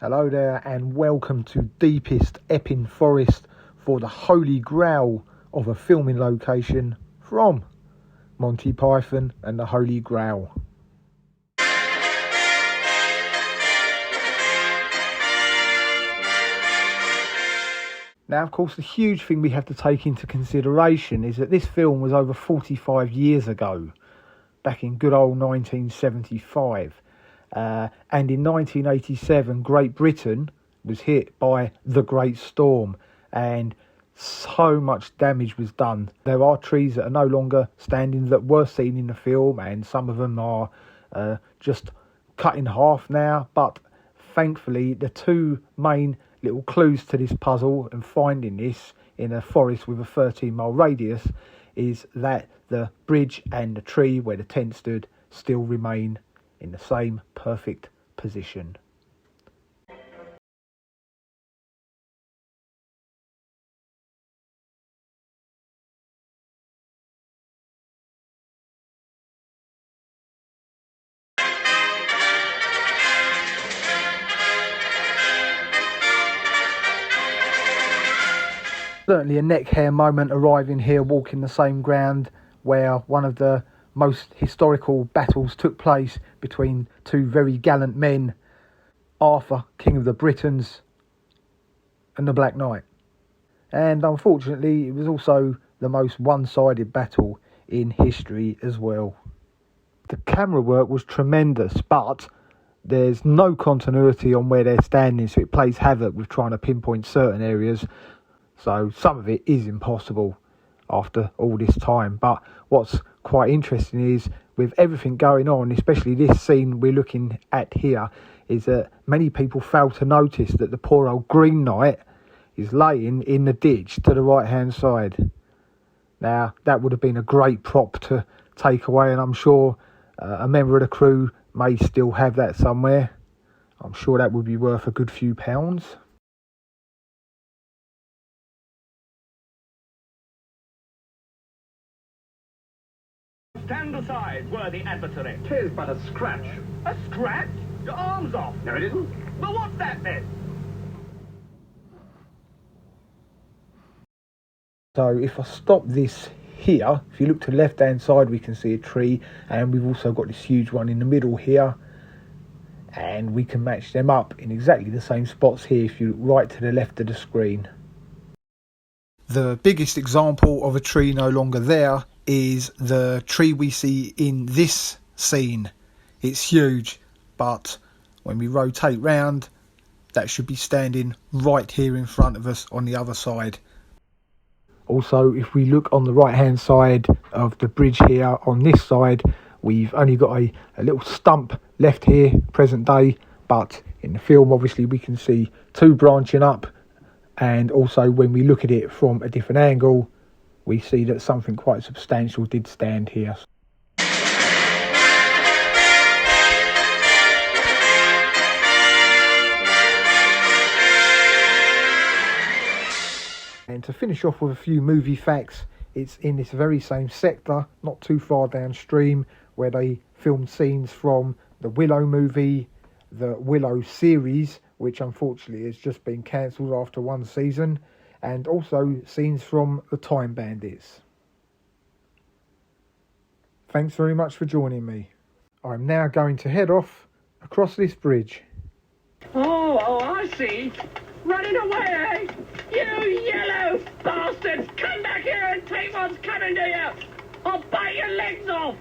Hello there and welcome to deepest Epping Forest for the Holy Grail of a filming location from Monty Python and the Holy Grail. Now, of course, the huge thing we have to take into consideration is that this film was over 45 years ago, back in good old 1975. And in 1987, Great Britain was hit by the Great Storm and so much damage was done. There are trees that are no longer standing that were seen in the film, and some of them are just cut in half now. But thankfully, the two main little clues to this puzzle and finding this in a forest with a 13-mile radius is that the bridge and the tree where the tent stood still remain in the same perfect position. Certainly a neck hair moment arriving here, walking the same ground where one of the most historical battles took place between two very gallant men, Arthur, King of the Britons, and the Black Knight. And unfortunately, it was also the most one-sided battle in history as well. The camera work was tremendous, but there's no continuity on where they're standing, so it plays havoc with trying to pinpoint certain areas. So some of it is impossible after all this time. But what's quite interesting is with everything going on, especially this scene we're looking at here, is that many people fail to notice that the poor old Green Knight is laying in the ditch to the right hand side. Now that would have been a great prop to take away, and I'm sure a member of the crew may still have that somewhere. I'm sure that would be worth a good few pounds. Stand aside, worthy adversary. 'Tis but a scratch. A scratch? Your arm's off. No, it isn't. Well, what's that then? So if I stop this here, if you look to the left hand side, we can see a tree, and we've also got this huge one in the middle here, and we can match them up in exactly the same spots here if you look right to the left of the screen. The biggest example of a tree no longer there is the tree we see in this scene. It's huge, but when we rotate round, that should be standing right here in front of us on the other side. Also, if we look on the right hand side of the bridge here, on this side, we've only got a little stump left here, present day, but in the film obviously we can see two branching up, and also when we look at it from a different angle, we see that something quite substantial did stand here. And to finish off with a few movie facts, it's in this very same sector, not too far downstream, where they filmed scenes from the Willow movie, the Willow series, which unfortunately has just been cancelled after one season, and also scenes from the Time Bandits. Thanks very much for joining me. I'm now going to head off across this bridge. Oh, I see. Running away, eh? You yellow bastards! Come back here and take what's coming to you! I'll bite your legs off!